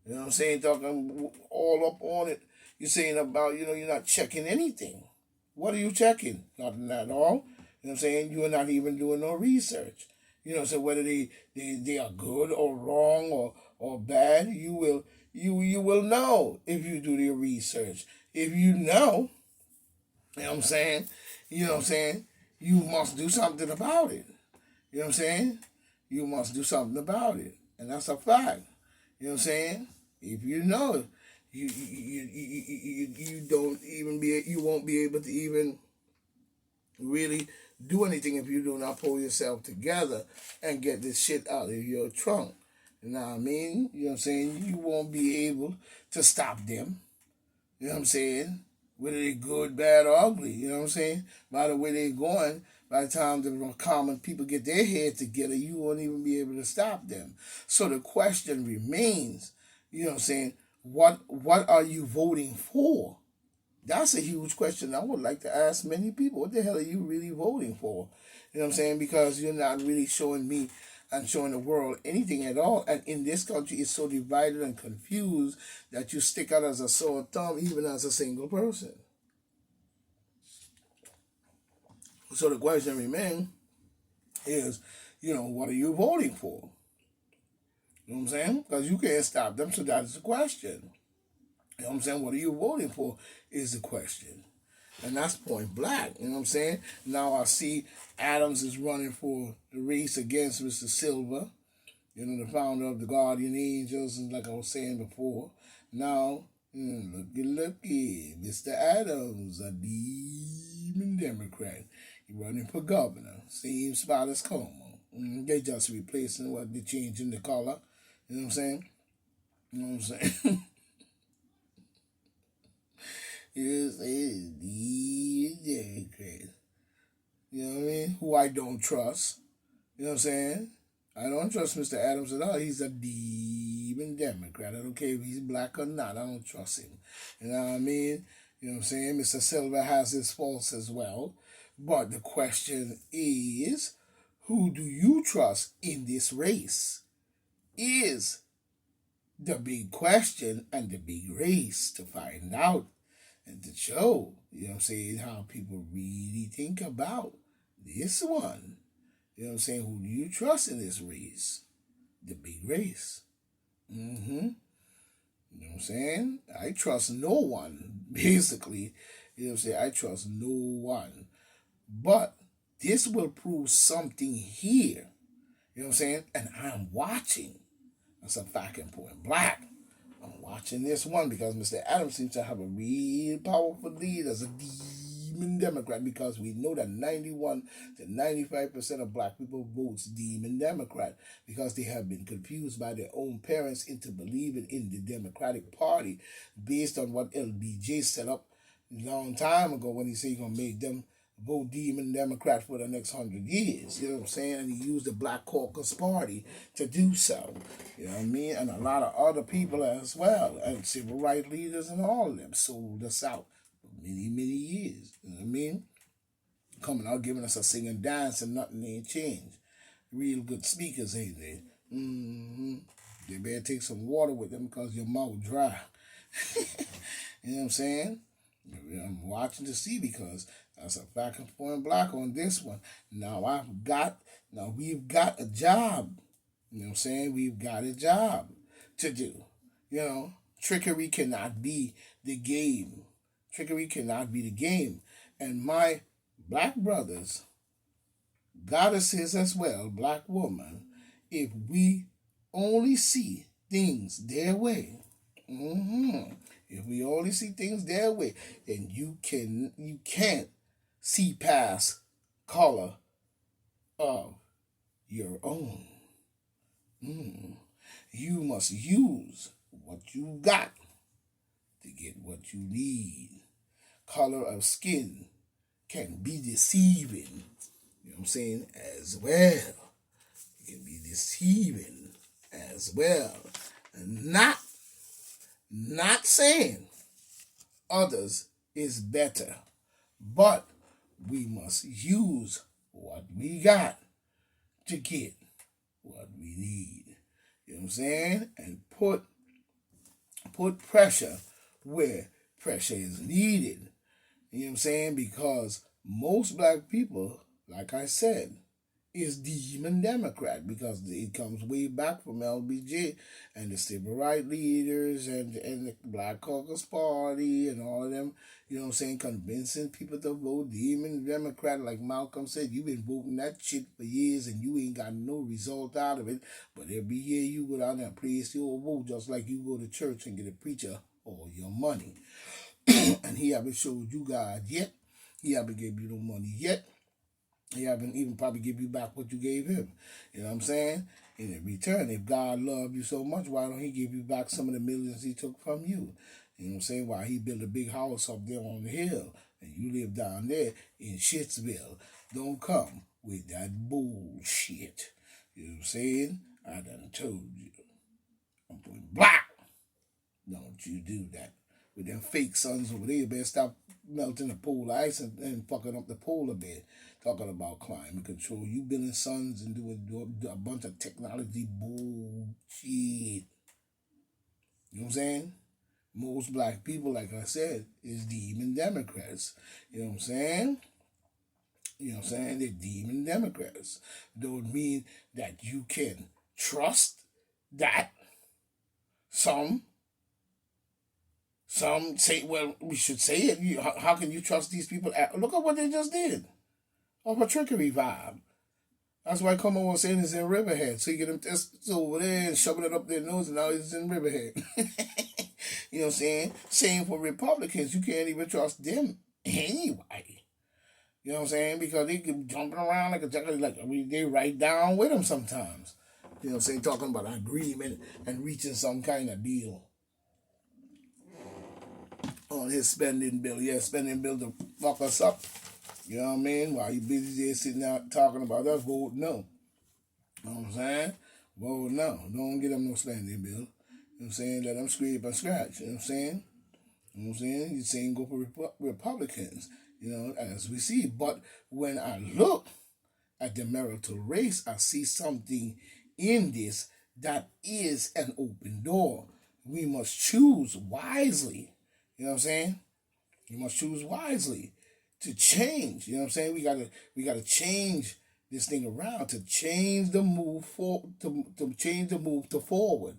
You know what I'm saying? Talking all up on it. You're saying about, you're not checking anything. What are you checking? Nothing at all. You know what I'm saying? You're not even doing no research. So whether they are good or wrong or bad, you will know if you do your research. If you know, you know what I'm saying? You know what I'm saying? You must do something about it. You know what I'm saying? You must do something about it. And that's a fact. You know what I'm saying? If you know, you don't even you won't be able to even really do anything if you do not pull yourself together and get this shit out of your trunk. You know what I mean? You know what I'm saying? You won't be able to stop them. You know what I'm saying? Whether they're good, bad, or ugly. You know what I'm saying? By the way they're going, by the time the common people get their heads together, you won't even be able to stop them. So the question remains, you know what I'm saying, what are you voting for? That's a huge question I would like to ask many people. What the hell are you really voting for? You know what I'm saying? Because you're not really showing me and showing the world anything at all. And in this country, it's so divided and confused that you stick out as a sore thumb, even as a single person. So the question remains is, what are you voting for? You know what I'm saying? Because you can't stop them, so that's the question. You know what I'm saying? What are you voting for is the question. And that's point blank. You know what I'm saying? Now I see Adams is running for the race against Mr. Silver, the founder of the Guardian Angels, and like I was saying before. Now, looky, Mr. Adams, a demon Democrat. He running for governor. Same spot as Como. They just replacing what they changing the color. You know what I'm saying? You know what I'm saying? Yes, the Democrat. You know what I mean? Who I don't trust. You know what I'm saying? I don't trust Mr. Adams at all. He's a demon Democrat. I don't care if he's black or not. I don't trust him. You know what I mean? You know what I'm saying? Mr. Silver has his faults as well. But the question is, who do you trust in this race? Is the big question and the big race to find out and to show, you know what I'm saying, how people really think about this one. You know what I'm saying? Who do you trust in this race? The big race. Mm-hmm. You know what I'm saying? I trust no one, basically. You know what I'm saying? I trust no one. But this will prove something here. You know what I'm saying? And I'm watching. That's a fact and point black. I'm watching this one because Mr. Adams seems to have a real powerful lead as a demon Democrat because we know that 91 to 95% of black people votes demon Democrat because they have been confused by their own parents into believing in the Democratic Party based on what LBJ set up a long time ago when he said he's going to make them vote demon Democrat for the next 100 years. You know what I'm saying? And he used the Black Caucus Party to do so. You know what I mean? And a lot of other people as well, and civil rights leaders and all of them sold us out for many, many years. You know what I mean? Coming out giving us a sing and dance and nothing ain't changed. Real good speakers, ain't they? Mm-hmm. They better take some water with them because your mouth dry. You know what I'm saying? I'm watching to see because that's a back and forth block on this one. Now we've got a job. You know what I'm saying? We've got a job to do. Trickery cannot be the game. Trickery cannot be the game. And my black brothers, goddesses as well, black woman, if we only see things their way, if we only see things their way, then you can't see past color of your own. You must use what you got to get what you need. Color of skin can be deceiving, you know what I'm saying, as well. It can be deceiving as well. And not saying others is better, but we must use what we got to get what we need. You know what I'm saying? And put put pressure where pressure is needed. You know what I'm saying? Because most black people, like I said, is demon Democrat because it comes way back from LBJ and the civil rights leaders and the Black Caucus Party and all of them, you know what I'm saying, convincing people to vote demon Democrat. Like Malcolm said, you've been voting that shit for years and you ain't got no result out of it. But every year you go down there and place your vote just like you go to church and get a preacher all your money. And he haven't showed you God yet. He haven't gave you no money yet. He haven't even probably give you back what you gave him. You know what I'm saying? In return, if God loved you so much, why don't he give you back some of the millions he took from you? You know what I'm saying? Why he built a big house up there on the hill and you live down there in Shitsville. Don't come with that bullshit. You know what I'm saying? I done told you. I'm putting black. Don't you do that. With them fake suns over there, you better stop melting the polar ice and fucking up the polar bear. Talking about climate control. You building suns and doing a bunch of technology bullshit. You know what I'm saying? Most black people, like I said, is demon Democrats. You know what I'm saying? You know what I'm saying? They're demon Democrats. Don't mean that you can trust that some say, well, we should say it. How can you trust these people? Look at what they just did. Of a trickery vibe. That's why Como was saying it's in Riverhead. So you get them tests over there and shoving it up their nose, and now it's in Riverhead. You know what I'm saying? Same for Republicans. You can't even trust them anyway. You know what I'm saying? Because they keep jumping around they right down with them sometimes. You know what I'm saying? Talking about an agreement and reaching some kind of deal on his spending bill. Yeah, spending bill to fuck us up. You know what I mean? While you busy there sitting out talking about us, vote no. You know what I'm saying? Vote no. Don't get them no spending bill. You know what I'm saying? Let them scrape and scratch. You know what I'm saying? You know what I'm saying? You're saying go for Republicans, you know, as we see. But when I look at the marital race, I see something in this that is an open door. We must choose wisely. You know what I'm saying? You must choose wisely to change. You know what I'm saying? We gotta change this thing around to change the move to change the move to forward.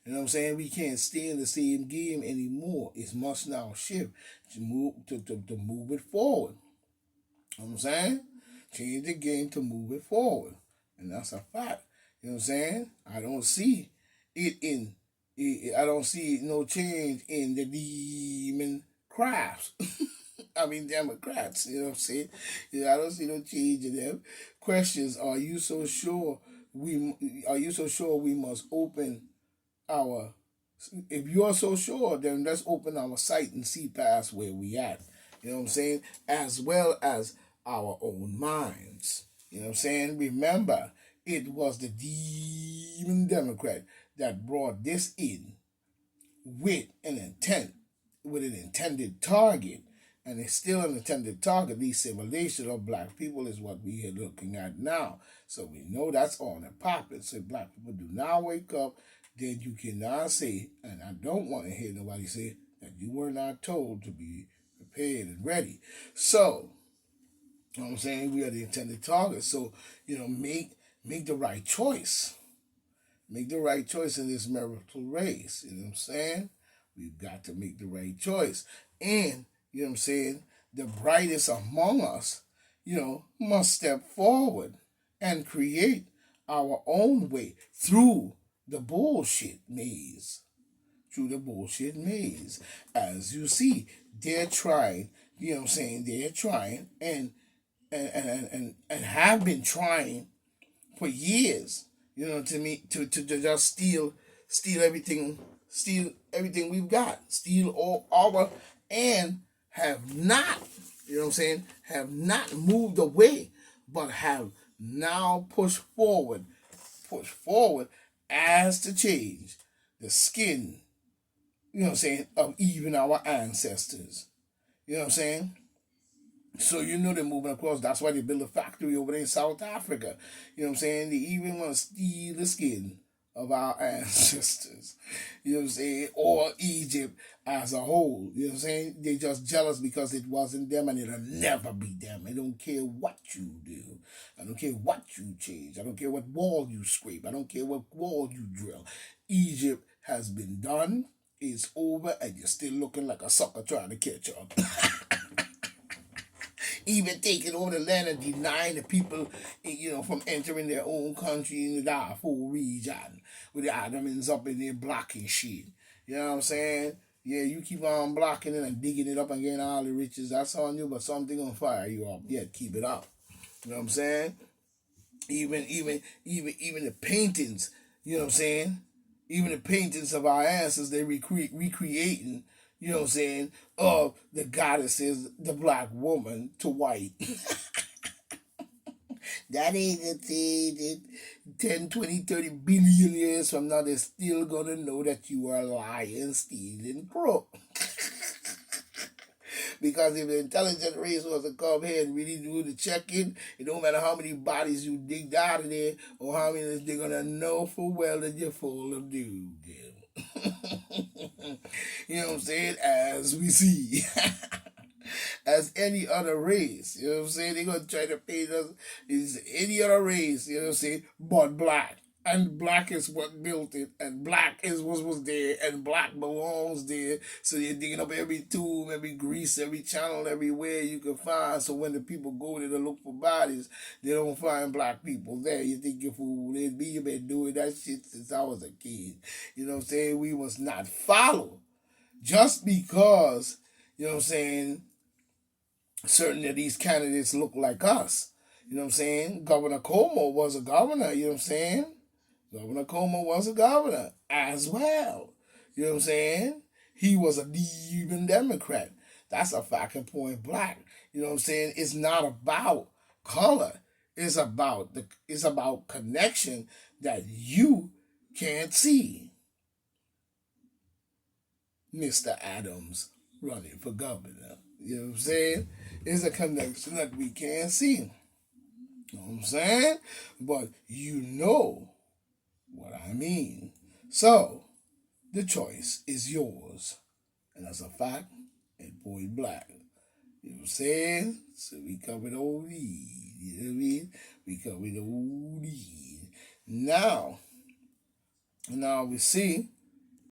You know what I'm saying? We can't stay in the same game anymore. It must now shift to move it forward. You know what I'm saying? Change the game to move it forward. And that's a fact. You know what I'm saying? I don't see no change in the demon crafts. I mean Democrats, you know what I'm saying? I don't see no change in them. Questions, are you so sure we must open our if you're so sure, then let's open our sight and see past where we at. You know what I'm saying? As well as our own minds. You know what I'm saying? Remember, it was the demon Democrat that brought this in with an intent, with an intended target. And it's still an intended target. The civilization of black people is what we are looking at now. So we know that's on and popping. So if black people do not wake up, then you cannot say, and I don't want to hear nobody say, that you were not told to be prepared and ready. So, you know what I'm saying? We are the intended target. So, you know, make the right choice. Make the right choice in this marital race. You know what I'm saying? We've got to make the right choice. And, you know what I'm saying, the brightest among us, you know, must step forward and create our own way through the bullshit maze. Through the bullshit maze. As you see, they're trying, you know what I'm saying, they're trying and have been trying for years, you know, to just steal everything we've got, steal all our, and have not, you know what I'm saying, have not moved away, but have now pushed forward as to change the skin, you know what I'm saying, of even our ancestors. You know what I'm saying? So you know they're moving across. That's why they built a factory over there in South Africa. You know what I'm saying? They even want to steal the skin of our ancestors. You know what I'm saying? Or Egypt as a whole. You know what I'm saying? They just jealous because it wasn't them and it'll never be them. I don't care what you do. I don't care what you change. I don't care what wall you scrape. I don't care what wall you drill. Egypt has been done. It's over and you're still looking like a sucker trying to catch up. Even taking over the land and denying the people, from entering their own country in the Darfur region, with the Ottomans up in there blocking shit. You know what I'm saying? Yeah, you keep on blocking it and digging it up and getting all the riches. That's on you, but something gonna fire you up. Yeah, keep it up. You know what I'm saying? Even the paintings. You know what I'm saying? Even the paintings of our ancestors, they recreating, you know what I'm saying, of the goddesses, the black woman to white. That ain't the thing. 10, 20, 30 billion years from now, they're still gonna know that you are lying, stealing, crook. Because if the intelligent race was to come here and really do the check-in, it don't matter how many bodies you dig out of there or how many, they're gonna know full well that you're full of dude. You know what I'm saying? As we see. As any other race. You know what I'm saying? They're gonna try to paint us as any other race, you know what I'm saying, but black. And black is what built it, and black is what was there, and black belongs there. So you're digging up every tomb, every grease, every channel, everywhere you can find. So when the people go there to look for bodies, they don't find black people there. You think you're fool. You've been doing that shit since I was a kid. You know what I'm saying? We must not follow. Just because, you know what I'm saying, certain of these candidates look like us. You know what I'm saying? Governor Como was a governor, you know what I'm saying? Governor Como was a governor as well. You know what I'm saying? He was a even Democrat. That's a fact and point black. You know what I'm saying? It's not about color. It's about connection that you can't see. Mr. Adams running for governor. You know what I'm saying? It's a connection that we can't see. You know what I'm saying? But you know what I mean. So, the choice is yours. And that's a fact and point black. You know what I'm saying? So we covered all these. You know what I mean? We covered all these. Now we see